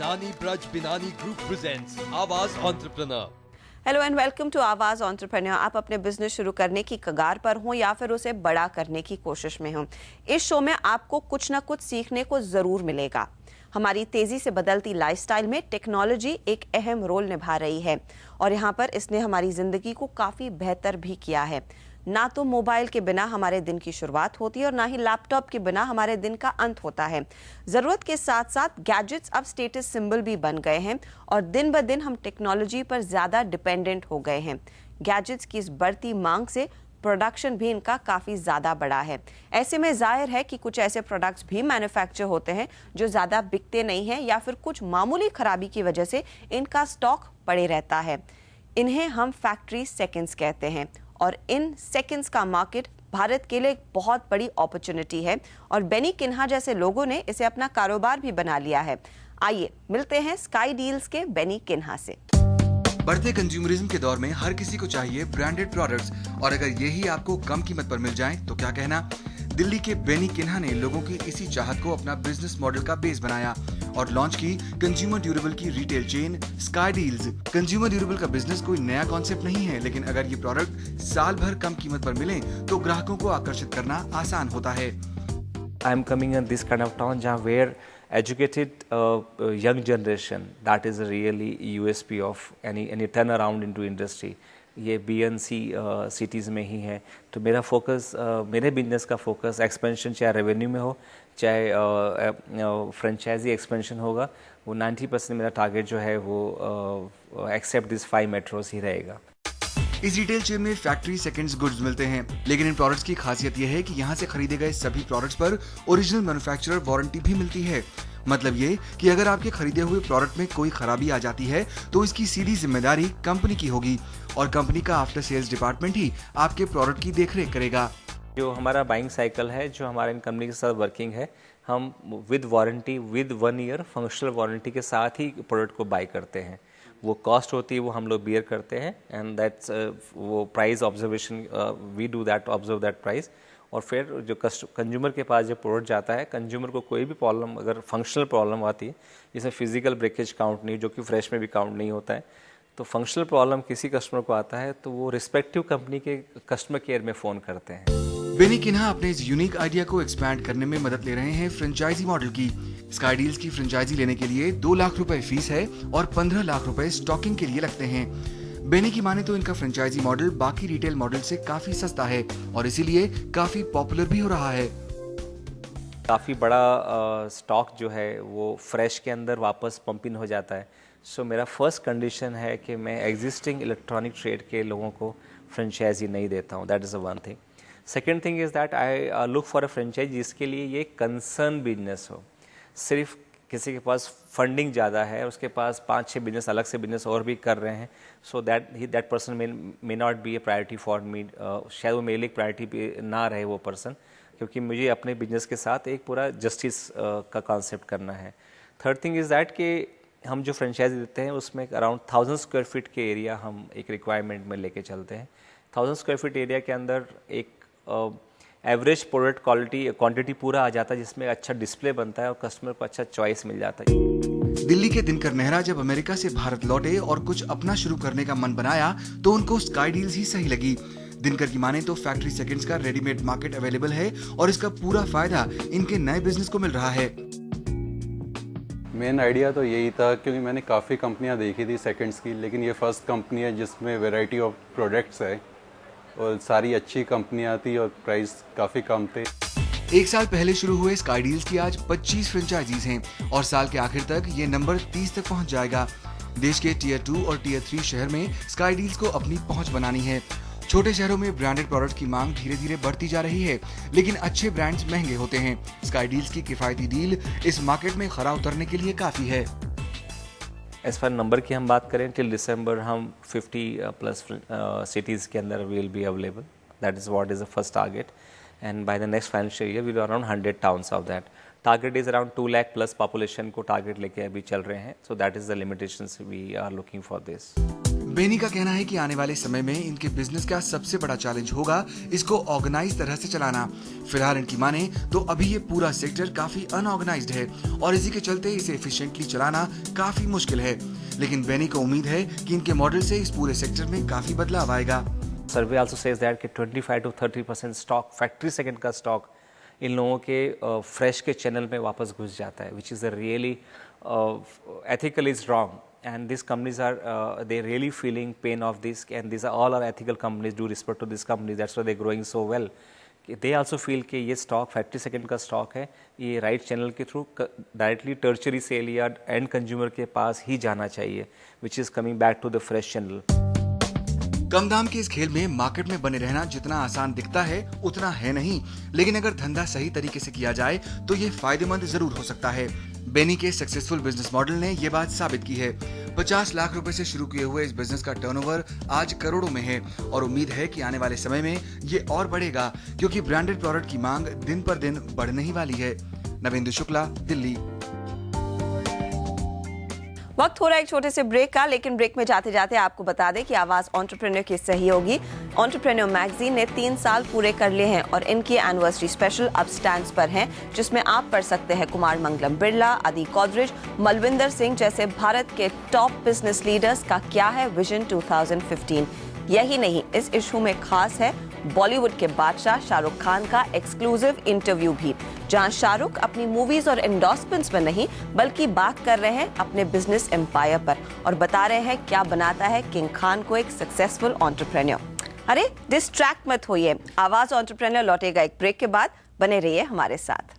Binani Braj Binani Group presents Awaaz Entrepreneur. Hello and welcome to Awaaz Entrepreneur. आप अपने business शुरू करने की कगार पर हों या फिर उसे बड़ा करने की कोशिश में हों, इस शो में आपको कुछ ना कुछ सीखने को ज़रूर मिलेगा। हमारी तेज़ी से बदलती लाइफस्टाइल में टेक्नोलॉजी एक अहम रोल निभा रही है और यहाँ पर इसने हमारी ज़िंदगी को काफ़ी बेहतर भी किया है। ना तो मोबाइल के बिना हमारे दिन की शुरुआत होती है और ना ही लैपटॉप के बिना हमारे दिन का अंत होता है। ज़रूरत के साथ साथ गैजेट्स अब स्टेटस सिंबल भी बन गए हैं और दिन ब दिन हम टेक्नोलॉजी पर ज़्यादा डिपेंडेंट हो गए हैं। गैजेट्स की इस बढ़ती मांग से प्रोडक्शन भी इनका काफ़ी ज़्यादा बढ़ा है। ऐसे में जाहिर है कि कुछ ऐसे प्रोडक्ट्स भी मैन्युफैक्चर होते हैं जो ज़्यादा बिकते नहीं हैं या फिर कुछ मामूली खराबी की वजह से इनका स्टॉक पड़े रहता है। इन्हें हम फैक्ट्री सेकेंड्स कहते हैं और इन सेकेंड्स का मार्केट भारत के लिए एक बहुत बड़ी अपॉर्चुनिटी है और बेनी किन्हा जैसे लोगों ने इसे अपना कारोबार भी बना लिया है। आइए मिलते हैं स्काई डील्स के बेनी किन्हा से। बढ़ते कंज्यूमरिज्म के दौर में हर किसी को चाहिए ब्रांडेड प्रोडक्ट्स और अगर यही आपको कम कीमत पर मिल जाएं तो क्या कहना। दिल्ली के बेनी किन्हा ने लोगों की इसी चाहत को अपना बिजनेस मॉडल का बेस बनाया और लॉन्च की कंज्यूमर ड्यूरेबल की retail chain sky deals. Consumer durable का बिजनेस कोई नया कॉन्सेप्ट नहीं है, लेकिन अगर ये प्रोडक्ट साल भर कम कीमत पर मिले तो ग्राहकों को आकर्षित करना आसान होता है। I am coming in this kind of town जहाँ where educated young generation, that is really USP of any turnaround into industry. ये BNC सिटीज़ में ही है। तो मेरा फोकस, मेरे बिजनेस का फोकस एक्सपेंशन चाहे रेवेन्यू में हो चाहे फ्रेंचाइजी एक्सपेंशन होगा, वो 90% मेरा टारगेट जो है वो एक्सेप्ट दिस 5 मेट्रोस ही रहेगा। इस रिटेल चेन में फैक्ट्री सेकेंड्स गुड्स मिलते हैं, लेकिन इन प्रोडक्ट्स की खासियत यह है कि यहाँ से खरीदे गए सभी प्रोडक्ट्स पर ओरिजिनल मैन्युफैक्चरर वारंटी भी मिलती है। मतलब ये कि अगर आपके खरीदे हुए प्रोडक्ट में कोई खराबी आ जाती है तो इसकी सीधी जिम्मेदारी कंपनी की होगी और कंपनी का आफ्टर सेल्स डिपार्टमेंट ही आपके प्रोडक्ट की देखरेख करेगा। जो हमारा बाइंग साइकिल है, जो हमारे इन कंपनी के साथ वर्किंग है, हम with warranty, with 1 year functional warranty के साथ ही प्रोडक्ट को बाय करते हैं। वो कॉस्ट होती है वो हम लोग बियर करते हैं एंड दैट्स वो price observation, we do that, observe that price. और फिर जो कंज्यूमर के पास जो प्रोडक्ट जाता है, कंज्यूमर को कोई भी प्रॉब्लम, अगर फंक्शनल प्रॉब्लम आती है, जिसमें फिजिकल ब्रेकेज काउंट नहीं, जो कि फ्रेश में भी काउंट नहीं होता है, तो फंक्शनल प्रॉब्लम किसी कस्टमर को आता है तो वो रिस्पेक्टिव कंपनी के कस्टमर केयर में फ़ोन करते हैं। बेनी किन्हा अपने इस यूनिक आइडिया को एक्सपैंड करने में मदद ले रहे हैं फ्रेंचाइजी मॉडल की। स्काई डील्स की फ्रेंचाइजी लेने के लिए 2 लाख रुपए फीस है और 15 लाख रुपए स्टॉकिंग के लिए लगते हैं। बेनी की माने तो इनका फ्रेंचाइजी मॉडल बाकी रिटेल मॉडल से काफी सस्ता है और इसीलिए काफी पॉपुलर भी हो रहा है। काफ़ी बड़ा स्टॉक जो है वो फ्रेश के अंदर वापस पंप इन हो जाता है। सो मेरा फर्स्ट कंडीशन है कि मैं एग्जिस्टिंग इलेक्ट्रॉनिक ट्रेड के लोगों को फ्रेंचाइजी नहीं देता हूँ। That is the one thing. Second thing is that I look for a franchise जिसके लिए ये कंसर्न बिजनेस हो। सिर्फ किसी के पास फंडिंग ज़्यादा है, उसके पास 5-6 बिजनेस, अलग से बिजनेस और भी कर रहे हैं, so that person may not be A priority for me. शायद वो मेरे लिए प्रायोरिटी ना रहे वो पर्सन, क्योंकि मुझे अपने बिजनेस के साथ एक पूरा जस्टिस का कॉन्सेप्ट करना है। थर्ड थिंग इज़ दैट कि हम जो फ्रेंचाइजी देते हैं उसमें अराउंड 1000 स्क्वायर फीट के एरिया हम एक रिक्वायरमेंट में लेके चलते हैं। 1000 स्क्वायर फीट एरिया के अंदर एक एवरेज प्रोडक्ट क्वांटिटी पूरा आ जाता है, जिसमें अच्छा डिस्प्ले बनता है और कस्टमर को अच्छा चॉइस मिल जाता है। दिल्ली के दिनकर नेहरा जब अमेरिका से भारत लौटे और कुछ अपना शुरू करने का मन बनाया तो उनको स्काई डील्स ही सही लगी। दिनकर की माने तो फैक्ट्री सेकेंड्स का रेडीमेड मार्केट अवेलेबल है और इसका पूरा फायदा इनके नए बिजनेस को मिल रहा है। मेन आइडिया तो यही था, क्योंकि मैंने काफ़ी कंपनियां देखी थी सेकंड्स की, लेकिन ये फर्स्ट कंपनी है जिसमें वैरायटी ऑफ प्रोडक्ट्स है और सारी अच्छी कंपनियां थी और प्राइस काफ़ी कम थे। 1 साल पहले शुरू हुए स्काई डील्स की आज 25 फ्रेंचाइजीज हैं और साल के आखिर तक ये नंबर 30 तक पहुंच जाएगा। देश के टियर 2 और टियर 3 शहर में स्काई डील्स को अपनी पहुंच बनानी है। छोटे शहरों में ब्रांडेड प्रोडक्ट की मांग धीरे धीरे बढ़ती जा रही है, लेकिन अच्छे ब्रांड्स महंगे होते हैं। स्काई डील्स की किफायती डील इस मार्केट में खरा उतरने के लिए काफी है। एज फार नंबर की हम बात करें, टिल दिसंबर हम 50+ सिटीज़ के अंदर will be available. That is what is the first target and by the next financial year will be around 100 towns of that. Target is around 2 lakh plus population को target लेके अभी चल रहे हैं। So that is the limitations we are looking for this. बेनी का कहना है कि आने वाले समय में इनके बिजनेस का सबसे बड़ा चैलेंज होगा इसको ऑर्गेनाइज तरह से चलाना। फिलहाल इनकी माने तो अभी ये पूरा सेक्टर काफी अनऑर्गेनाइज्ड है और इसी के चलते इसे एफिशिएंटली चलाना काफी मुश्किल है। लेकिन बेनी को उम्मीद है कि इनके मॉडल से इस पूरे सेक्टर में काफी बदलाव आएगा। सर्वे आल्सो सेज दैट कि 25 to 30% स्टॉक, फैक्ट्री सेकंड का स्टॉक इन लोगों के फ्रेश के चैनल में वापस घुस जाता है, which is a really ethical is wrong, and these companies are they really feeling pain of this, and these are all our ethical companies, due respect to these companies, that's why they're growing so well. They also feel कि ये stock factory second का stock है, ये right channel के through directly tertiary sale या end consumer के पास ही जाना चाहिए, which is coming back to the fresh channel. कम दाम के इस खेल में मार्केट में बने रहना जितना आसान दिखता है उतना है नहीं, लेकिन अगर धंधा सही तरीके से किया जाए तो ये फायदेमंद जरूर हो सकता है। बेनी के सक्सेसफुल बिजनेस मॉडल ने ये बात साबित की है। 50 लाख रुपए से शुरू किए हुए इस बिजनेस का टर्नओवर आज करोड़ों में है और उम्मीद है कि आने वाले समय में ये और बढ़ेगा, क्योंकि ब्रांडेड प्रोडक्ट की मांग दिन पर दिन बढ़ने ही वाली है। नवेंदु शुक्ला, दिल्ली। वक्त हो रहा है एक छोटे से ब्रेक का, लेकिन ब्रेक में जाते जाते आपको बता दें कि आवाज एंटरप्रेन्योर की सहयोगी एंटरप्रेन्योर मैगजीन ने 3 साल पूरे कर लिए हैं और इनकी एनिवर्सरी स्पेशल अब स्टैंड्स पर हैं, जिसमें आप पढ़ सकते हैं कुमार मंगलम बिरला, अदी कॉडरिज, मलविंदर सिंह जैसे भारत के टॉप बिजनेस लीडर्स का क्या है विजन 2015। यही नहीं, इस इशू में खास है बॉलीवुड के बादशाह शाहरुख खान का एक्सक्लूसिव इंटरव्यू भी, जहां शाहरुख अपनी मूवीज और एंडोर्समेंट्स में नहीं बल्कि बात कर रहे हैं अपने बिजनेस एम्पायर पर और बता रहे हैं क्या बनाता है किंग खान को एक सक्सेसफुल एंटरप्रेन्योर। अरे डिस्ट्रैक्ट मत होइए, आवाज एंटरप्रेन्योर लौटेगा एक ब्रेक के बाद, बने रहिए हमारे साथ।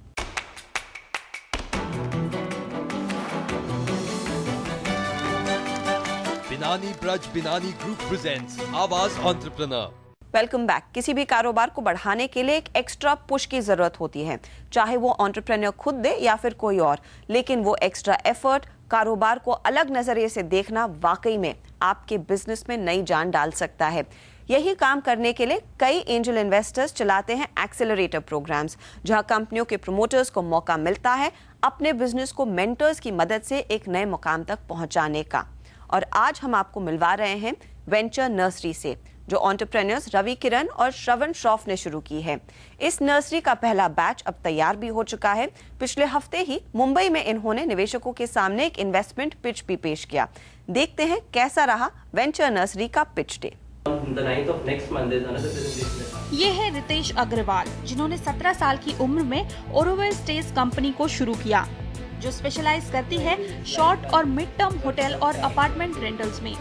बिनानी ब्रज बिनानी ग्रुप प्रेजेंट्स आवाज एंटरप्रेन्योर। Welcome back. किसी भी कारोबार को बढ़ाने के लिए एक एक्स्ट्रा पुश की जरूरत होती है, चाहे वो एंटरप्रेन्योर खुद दे या फिर कोई और, लेकिन वो एक्स्ट्रा एफर्ट, कारोबार को अलग नजरिए से देखना वाकई में आपके बिजनेस में नई जान डाल सकता है। यही काम करने के लिए कई एंजल इन्वेस्टर्स चलाते हैं एक्सेलरेटर प्रोग्राम्स, जहां कंपनियों के प्रमोटर्स को मौका मिलता है अपने बिजनेस को मेंटर्स की मदद से एक नए मुकाम तक पहुंचाने का। और आज हम आपको मिलवा रहे हैं वेंचर नर्सरी से, जो एंटरप्रेन्योर्स रवि किरण और श्रवण श्रॉफ ने शुरू की है। इस नर्सरी का पहला बैच अब तैयार भी हो चुका है। पिछले हफ्ते ही मुंबई में इन्होंने निवेशकों के सामने एक इन्वेस्टमेंट पिच भी पेश किया। देखते हैं कैसा रहा वेंचर नर्सरी का पिच डे। ये है रितेश अग्रवाल, जिन्होंने 17 साल की उम्र में ओरोवेल स्टेज कंपनी को शुरू किया, जो स्पेशलाइज करती है शॉर्ट और मिड टर्म होटल और अपार्टमेंट रेंटल्स में।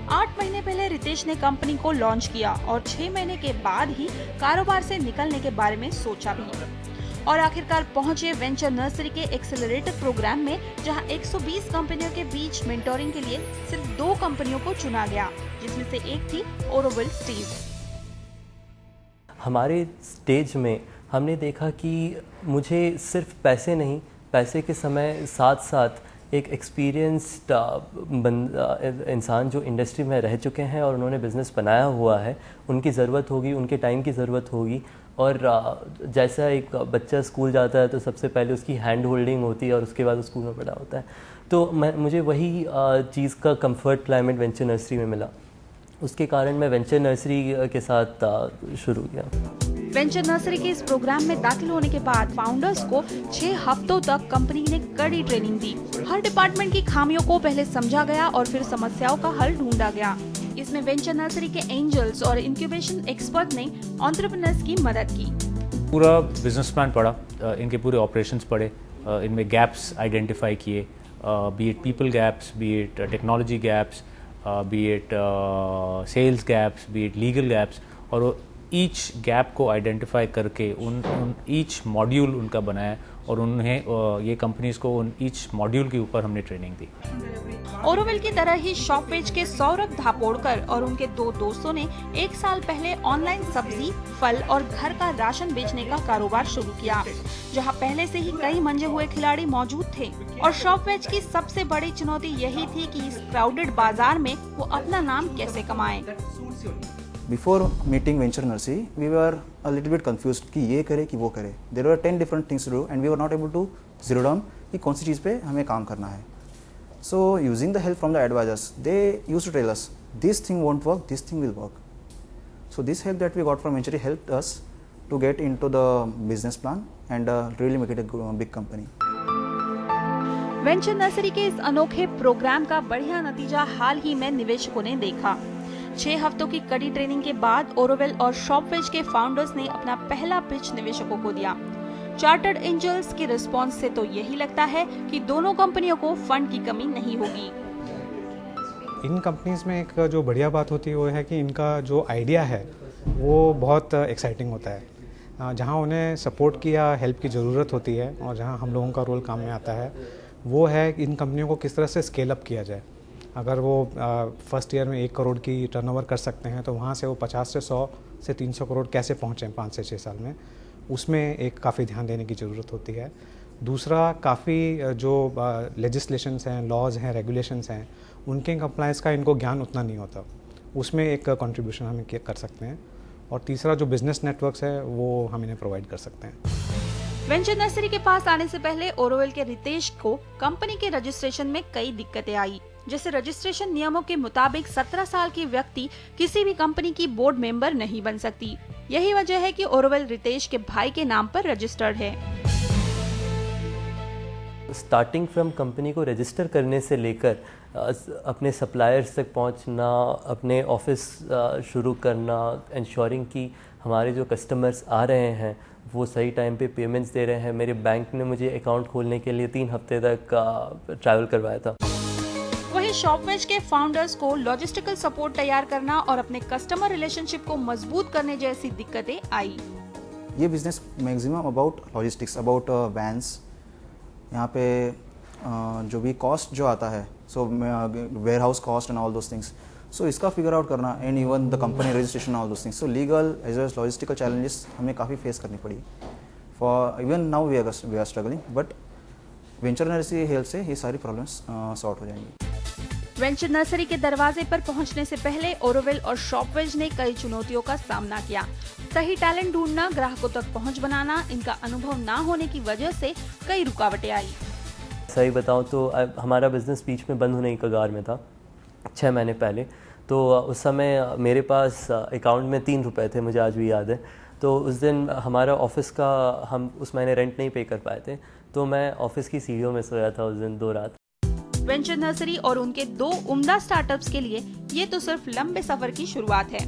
8 महीने पहले रितेश ने कंपनी को लॉन्च किया और 6 महीने के बाद ही कारोबार से निकलने के बारे में सोचा भी और आखिरकार पहुंचे वेंचर नर्सरी के एक्सेलरेटर प्रोग्राम में, जहां 120 कंपनियों के बीच मेंटोरिंग के लिए सिर्फ 2 कंपनियों को चुना गया, जिसमें से एक थी ओरोवेल स्टेज। हमारे स्टेज में हमने देखा कि मुझे सिर्फ पैसे नहीं, पैसे के समय साथ साथ एक एक्सपीरियंस्ड इंसान जो इंडस्ट्री में रह चुके हैं और उन्होंने बिज़नेस बनाया हुआ है, उनकी ज़रूरत होगी, उनके टाइम की ज़रूरत होगी। और जैसा एक बच्चा स्कूल जाता है तो सबसे पहले उसकी हैंड होल्डिंग होती है और उसके बाद स्कूल में पढ़ा होता है, तो मुझे वही चीज़ का कंफर्ट क्लाइमेट वेंचर नर्सरी में मिला। उसके कारण मैं वेंचर नर्सरी के साथ शुरू किया। वेंचर नर्सरी के इस प्रोग्राम में दाखिल होने के बाद फाउंडर्स को 6 हफ्तों तक कंपनी ने कड़ी ट्रेनिंग दी। हर डिपार्टमेंट की खामियों को पहले समझा गया और फिर समस्याओं का हल ढूंढा गया। इसमें वेंचर नर्सरी के एंजल्स और इंक्यूबेशन एक्सपर्ट ने एंटरप्रेन्योर्स की मदद की। पूरा बिजनेस प्लान पढ़ा, इनके पूरे ऑपरेशंस पढ़े, इनमें गैप्स आइडेंटिफाई किए, be it people gaps, be it technology gaps, be it sales gaps, be it legal gaps, और ईच गैप को आइडेंटिफाई करके उन ईच मॉड्यूल उनका बनाया और उन्हें ये कंपनीज को उन ईच मॉड्यूल के ऊपर हमने ट्रेनिंग दी। ओरोवेल की तरह ही शॉपवेज के सौरभ धापोड़कर और उनके 2 दोस्तों ने 1 साल पहले ऑनलाइन सब्जी, फल और घर का राशन बेचने का कारोबार शुरू किया, जहां पहले से ही कई मंजे हुए खिलाड़ी मौजूद थे। और शॉपवेज की सबसे बड़ी चुनौती यही थी कि इस क्राउडेड बाजार में वो अपना नाम कैसे कमाएं। Before meeting Venture Nursery, we were a little bit confused कि ये करे कि वो करे. There were 10 different things to do and we were not able to zero down कि कौन सी चीज़ पे हमें काम करना है. So using the help from the advisors, they used to tell us this thing won't work, this thing will work. So this help that we got from Venture helped us to get into the business plan and really make it a big company. Venture nursery के इस अनोखे programme का बढ़िया नतीजा हाल ही में निवेशकों ने देखा। 6 हफ्तों की कड़ी ट्रेनिंग के बाद ओरोवेल और शॉपवेज के फाउंडर्स ने अपना पहला पिच निवेशकों को दिया। चार्टर्ड एंजल्स के रिस्पांस से तो यही लगता है कि दोनों कंपनियों को फंड की कमी नहीं होगी। इन कंपनीज में एक जो बढ़िया बात होती है वो है कि इनका जो आइडिया है वो बहुत एक्साइटिंग होता है। जहाँ उन्हें सपोर्ट की या हेल्प की ज़रूरत होती है और जहाँ हम लोगों का रोल काम में आता है वो है कि इन कंपनियों को किस तरह से स्केल अप किया जाए। अगर वो फर्स्ट ईयर में 1 करोड़ की टर्नओवर कर सकते हैं तो वहाँ से वो 50 से 100 से 300 करोड़ कैसे पहुँचें 5 से 6 साल में, उसमें एक काफ़ी ध्यान देने की ज़रूरत होती है। दूसरा, काफ़ी जो लेजिस्लेशंस हैं, लॉज हैं, रेगुलेशंस हैं, उनके कंप्लायंस का इनको ज्ञान उतना नहीं होता, उसमें एक कंट्रीब्यूशन हम कर सकते हैं। और तीसरा, जो बिजनेस नेटवर्क्स है वो हम इन्हें प्रोवाइड कर सकते हैं। वेंचर नर्सरी के पास आने से पहले ओरोवेल के रितेश को कंपनी के रजिस्ट्रेशन में कई दिक्कतें आई। जैसे रजिस्ट्रेशन नियमों के मुताबिक 17 साल की व्यक्ति किसी भी कंपनी की बोर्ड मेंबर नहीं बन सकती। यही वजह है कि ओरोवेल रितेश के भाई के नाम पर रजिस्टर्ड है। स्टार्टिंग फ्रॉम कंपनी को रजिस्टर करने से लेकर अपने सप्लायर्स तक पहुंचना, अपने ऑफिस शुरू करना, इंश्योरिंग कि हमारे जो कस्टमर्स आ रहे हैं वो सही टाइम पे पेमेंट्स दे रहे हैं। मेरे बैंक ने मुझे अकाउंट खोलने के लिए 3 हफ्ते तक ट्रैवल करवाया था। वहीं शॉपवेज के फाउंडर्स को लॉजिस्टिकल सपोर्ट तैयार करना और अपने कस्टमर रिलेशनशिप को मजबूत करने जैसी दिक्कतें आई। ये business maximum about logistics, about vans, यहाँ पे जो भी कॉस्ट जो आता है, so warehouse cost and all those things, so इसका फिगर आउट करना and even the company registration all those things, so legal as well as logistical challenges हमें काफ़ी फेस करनी पड़ी। For even now we are struggling, but venture nursery help से ये सारी problems sort हो जाएंगी। वेंचर नर्सरी के दरवाजे पर पहुंचने से पहले ओरोवेल और शॉपवेज ने कई चुनौतियों का सामना किया। सही टैलेंट ढूंढना, ग्राहकों तक पहुंच बनाना, इनका अनुभव ना होने की वजह से कई रुकावटें आई। सही बताऊं तो हमारा बिजनेस बीच में बंद होने की कगार में था 6 महीने पहले। तो उस समय मेरे पास अकाउंट में 3 रुपए थे, मुझे आज भी याद है। तो उस दिन हमारा ऑफिस का हम उस महीने रेंट नहीं पे कर पाए थे, तो मैं ऑफिस की सीढ़ियों में सोया था उस दिन 2 रात। वेंचर नर्सरी और उनके 2 उम्दा स्टार्टअप्स के लिए ये तो सिर्फ लंबे सफर की शुरुआत है।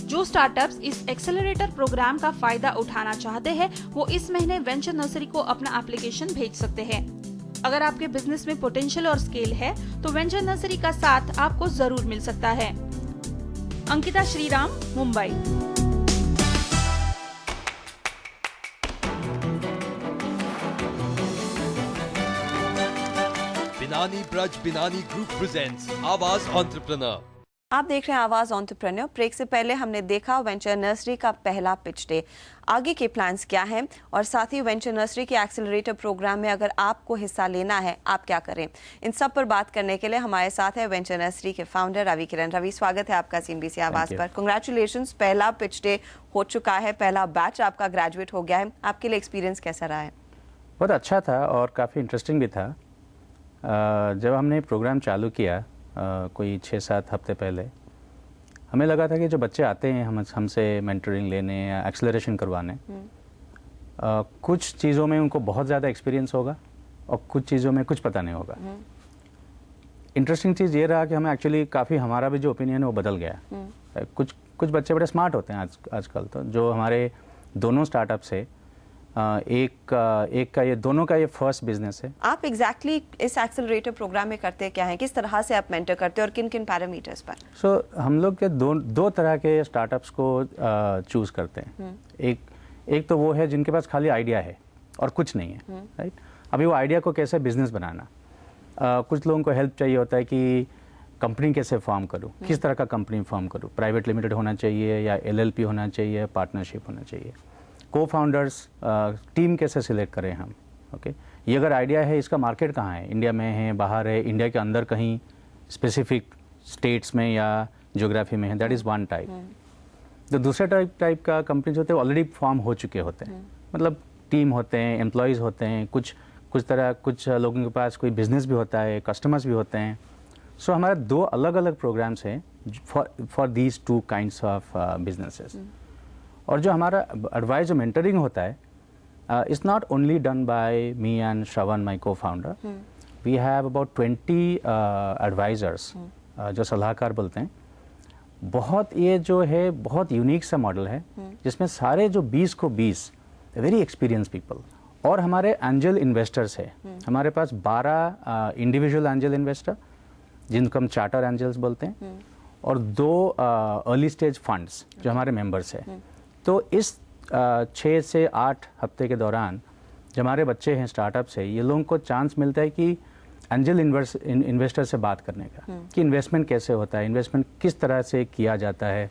जो स्टार्टअप्स इस एक्सेलरेटर प्रोग्राम का फायदा उठाना चाहते हैं वो इस महीने वेंचर नर्सरी को अपना एप्लीकेशन भेज सकते हैं। अगर आपके बिजनेस में पोटेंशियल और स्केल है तो वेंचर नर्सरी का साथ आपको जरूर मिल सकता है। Ankita Shriram, Mumbai. Binani Braj Binani Group presents Awaaz Entrepreneur. आप देख रहे हैं आवाज एंटरप्रेन्योर। ब्रेक से पहले हमने देखा वेंचर नर्सरी का पहला पिच डे। आगे के प्लान्स क्या हैं और साथ ही वेंचर नर्सरी के एक्सेलरेटर प्रोग्राम में अगर आपको हिस्सा लेना है आप क्या करें, इन सब पर बात करने के लिए हमारे साथ है वेंचर नर्सरी के फाउंडर रवि किरण। रवि, स्वागत है आपका CNBC आवाज पर। कांग्रेचुलेशंस, पहला पिच डे हो चुका है, पहला बैच आपका ग्रेजुएट हो गया है। आपके लिए एक्सपीरियंस कैसा रहा है? बहुत अच्छा था और काफ़ी इंटरेस्टिंग भी था। जब हमने प्रोग्राम चालू किया कोई 6-7 हफ्ते पहले, हमें लगा था कि जो बच्चे आते हैं हमसे मेंटरिंग लेने या एक्सेलरेशन करवाने, कुछ चीज़ों में उनको बहुत ज़्यादा एक्सपीरियंस होगा और कुछ चीज़ों में कुछ पता नहीं होगा। इंटरेस्टिंग चीज़ ये रहा कि हमें एक्चुअली काफ़ी हमारा भी जो ओपिनियन है वो बदल गया। कुछ बच्चे बड़े स्मार्ट होते हैं आजकल, तो जो हमारे दोनों स्टार्टअप से एक का ये दोनों का ये फर्स्ट बिजनेस है। आप एग्जैक्टली इस एक्सेलरेटर प्रोग्राम में करते क्या हैं, किस तरह से आप मेंटर करते हैं और किन किन पैरामीटर्स पर? हम लोग के दो तरह के स्टार्टअप्स को चूज करते हैं। एक तो वो है जिनके पास खाली आइडिया है और कुछ नहीं है, राइट। अभी वो आइडिया को कैसे बिजनेस बनाना, कुछ लोगों को हेल्प चाहिए होता है कि कंपनी कैसे फॉर्म करूँ, किस तरह का कंपनी फॉर्म करूँ, प्राइवेट लिमिटेड होना चाहिए या LLP होना चाहिए, पार्टनरशिप होना चाहिए, को-फाउंडर्स, टीम कैसे सिलेक्ट करें हम, ओके। ये अगर आइडिया है, इसका मार्केट कहाँ है, इंडिया में है, बाहर है, इंडिया के अंदर कहीं स्पेसिफिक स्टेट्स में या ज्योग्राफी में है, दैट इज़ वन टाइप। तो दूसरा टाइप का कंपनीज होते हैं ऑलरेडी फॉर्म हो चुके होते हैं, मतलब टीम होते हैं, एम्प्लॉयज़ होते हैं, कुछ लोगों के पास कोई बिजनेस भी होता है, कस्टमर्स भी होते हैं। सो हमारे 2 अलग अलग प्रोग्राम्स हैं for these two kinds of businesses. और जो हमारा एडवाइस जो मेंटरिंग होता है, it's not only done by me and Shravan my co-founder. We have about 20 advisors, जो सलाहकार बोलते हैं। बहुत ये जो है बहुत यूनिक सा मॉडल है, जिसमें सारे जो 20 को 20 वेरी एक्सपीरियंस पीपल, और हमारे एंजल इन्वेस्टर्स है। हमारे पास 12 इंडिविजुअल एंजल इन्वेस्टर, जिनको हम चार्टर एंजल्स बोलते हैं, और 2 अर्ली स्टेज फंड्स जो हमारे मेंबर्स है। तो इस 6 से 8 हफ्ते के दौरान जो हमारे बच्चे हैं स्टार्टअप से, ये लोगों को चांस मिलता है कि एंजल इन्वेस्टर से बात करने का, कि इन्वेस्टमेंट कैसे होता है, इन्वेस्टमेंट किस तरह से किया जाता है,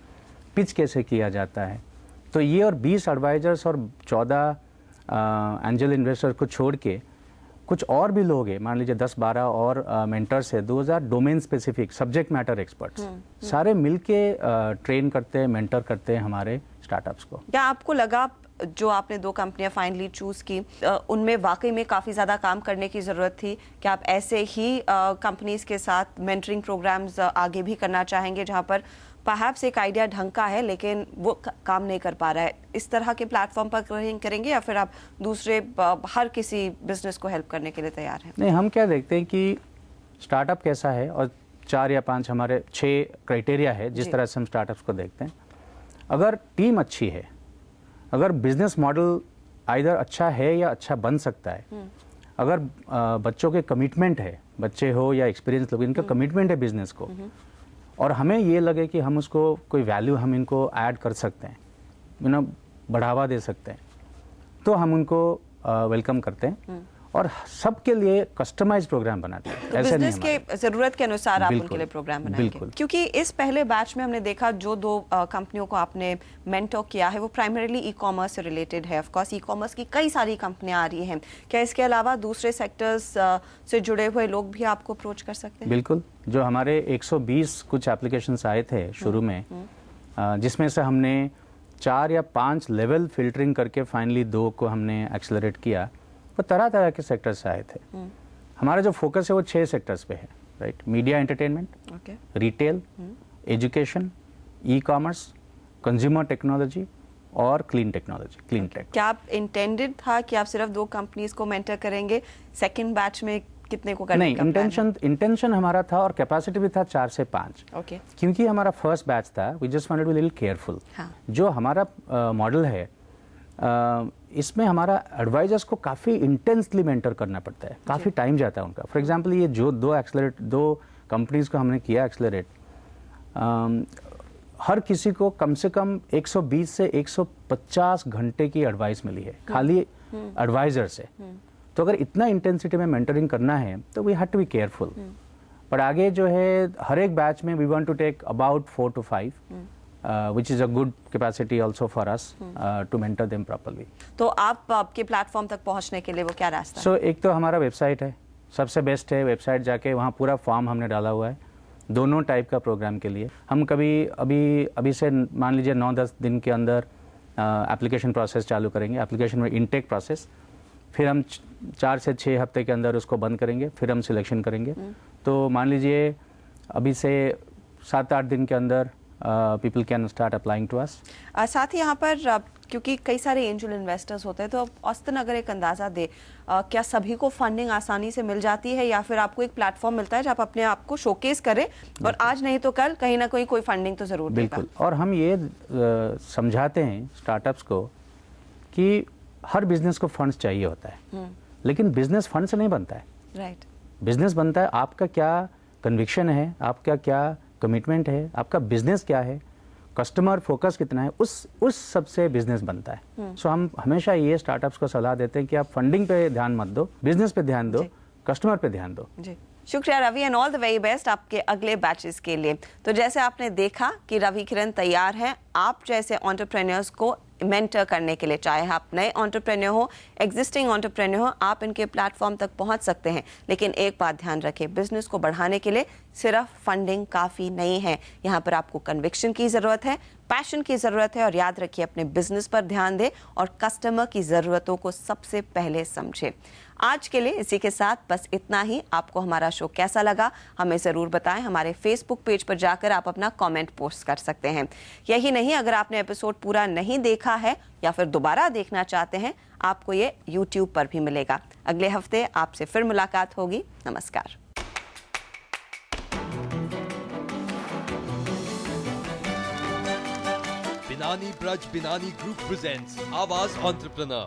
पिच कैसे किया जाता है। तो ये और 20 एडवाइजर्स और 14 एंजल इन्वेस्टर को छोड़ के कुछ और भी लोग हैं, मान लीजिए 10-12 और मेंटर्स है, 2000 domain specific subject matter experts, सारे मिलके ट्रेन करते हैं, मेंटर करते हैं हमारे स्टार्टअप्स को। क्या आपको लगा जो आपने 2 कंपनियां फाइनली चूज की, उनमें वाकई में काफ़ी ज़्यादा काम करने की ज़रूरत थी? क्या आप ऐसे ही कंपनीज के साथ मेंटरिंग प्रोग्राम्स आगे भी करना चाहेंगे, जहां पर परहैप्स एक आइडिया ढंग का है लेकिन वो काम नहीं कर पा रहा है? इस तरह के प्लेटफॉर्म पर करेंगे, या फिर आप दूसरे हर किसी बिजनेस को हेल्प करने के लिए तैयार हैं? नहीं, हम क्या देखते हैं कि स्टार्टअप कैसा है, और 4 या 5 हमारे 6 क्राइटेरिया है जिस तरह से हम स्टार्टअप्स को देखते हैं। अगर टीम अच्छी है, अगर बिजनेस मॉडल आइदर अच्छा है या अच्छा बन सकता है, अगर बच्चों के कमिटमेंट है, बच्चे हो या एक्सपीरियंस लोग, इनका कमिटमेंट है बिजनेस को, और हमें ये लगे कि हम उसको कोई वैल्यू हम इनको ऐड कर सकते हैं, बढ़ावा दे सकते हैं, तो हम उनको वेलकम करते हैं और सबके लिए कस्टमाइज प्रोग्राम बनाते हैं। तो बिजनेस के जरूरत के अनुसार आप उनके लिए प्रोग्राम बनाएंगे। क्योंकि इस पहले बैच में हमने देखा जो 2 कंपनियों को आपने मेंटर किया है वो प्राइमरीली ई कॉमर्स से रिलेटेड है। ऑफ कोर्स ई कॉमर्स की कई सारी कंपनियां आ रही हैं, क्या इसके अलावा दूसरे सेक्टर्स से जुड़े हुए लोग भी आपको अप्रोच कर सकते हैं? बिल्कुल, जो हमारे 120 कुछ एप्लीकेशंस आए थे शुरू में, जिसमें से हमने 4 या 5 लेवल फिल्टरिंग करके फाइनली 2 को हमने एक्सेलरेट किया। वो तरह तरह के सेक्टर से आए थे। हमारा जो फोकस है वो 6 सेक्टर्स पे है, right? Media entertainment, retail, education, e commerce, consumer technology और क्लीन टेक्नोलॉजी, क्लीन टेक। क्या आप इंटेंडेड था कि आप सिर्फ 2 कंपनीज को मेंटर करेंगे? सेकंड बैच में कितने को करने का प्लान है? इंटेंशन हमारा था और कैपेसिटी भी था 4 से 5। क्योंकि हमारा फर्स्ट बैच था, we just wanted to be little careful. जो हमारा मॉडल है, इसमें हमारा एडवाइजर्स को काफ़ी इंटेंसली मेंटर करना पड़ता है, काफ़ी टाइम जाता है उनका। फॉर एग्जांपल, ये जो 2 कंपनीज को हमने किया एक्सेलरेट, हर किसी को कम से कम 120 से 150 घंटे की एडवाइस मिली है खाली एडवाइजर से। तो अगर इतना इंटेंसिटी में मेंटरिंग करना है तो we have to be careful. पर आगे जो है हर एक बैच में we want to take about 4 to 5 which is a good capacity also for us to mentor them properly. तो आपके प्लेटफॉर्म तक पहुंचने के लिए वो क्या रास्ता? So एक तो हमारा वेबसाइट है, सबसे बेस्ट है। वेबसाइट जाके वहाँ पूरा फॉर्म हमने डाला हुआ है दोनों टाइप का प्रोग्राम के लिए। हम कभी अभी से मान लीजिए 9-10 दिन के अंदर एप्लीकेशन प्रोसेस चालू करेंगे। एप्लीकेशन में इनटेक प्रोसेस, फिर हम 4 से 6 हफ्ते के अंदर उसको बंद करेंगे, फिर हम सिलेक्शन करेंगे। तो मान लीजिए अभी से 7-8 दिन के अंदर people can start applying to us. साथ ही यहाँ पर क्योंकि कई सारे एंजल इन्वेस्टर्स होते हैं, तो औसतन अगर एक अंदाज़ा दे, क्या सभी को फंडिंग आसानी से मिल जाती है, या फिर आपको एक प्लेटफॉर्म मिलता है जहाँ आप अपने आप को शोकेस करें और आज नहीं तो कल कहीं ना कहीं कोई फंडिंग तो जरूर देगा? बिल्कुल। और हम ये समझाते हैं स्टार्टअप्स को कि हर बिजनेस को फंड्स चाहिए होता है, लेकिन बिजनेस फंड से नहीं बनता है। राइट। बिजनेस बनता है आपका क्या कन्विक्शन है, आपका क्या कमिटमेंट है, आपका बिजनेस क्या है, कस्टमर फोकस कितना है, उस सब से बिजनेस बनता है। सो हम हमेशा ये स्टार्टअप्स को सलाह देते हैं कि आप फंडिंग पे ध्यान मत दो, बिजनेस पे ध्यान दो, कस्टमर पे ध्यान दो। जी, शुक्रिया Ravi, and all the very best आपके अगले बैचेस के लिए। तो जैसे आपने देखा कि रवि किरण तैयार हैं आप जैसे एंटरप्रेन्योर्स को मेंटर करने के लिए, चाहे आप नए एंटरप्रेन्योर हो, एग्जिस्टिंग एंटरप्रेन्योर हो, आप इनके प्लेटफॉर्म तक पहुंच सकते हैं। लेकिन एक बात ध्यान रखें, बिजनेस को बढ़ाने के लिए सिर्फ फंडिंग काफ़ी नहीं है, यहाँ पर आपको कन्विक्शन की ज़रूरत है, पैशन की ज़रूरत है और याद रखिए अपने बिजनेस पर ध्यान दें और कस्टमर की ज़रूरतों को सबसे पहले समझें। आज के लिए इसी के साथ बस इतना ही। आपको हमारा शो कैसा लगा हमें ज़रूर बताएं। हमारे फेसबुक पेज पर जाकर आप अपना कमेंट पोस्ट कर सकते हैं। यही नहीं, अगर आपने एपिसोड पूरा नहीं देखा है या फिर दोबारा देखना चाहते हैं, आपको ये YouTube पर भी मिलेगा। अगले हफ्ते आपसे फिर मुलाकात होगी। नमस्कार। Binani Braj Binani Group presents Awaaz Entrepreneur.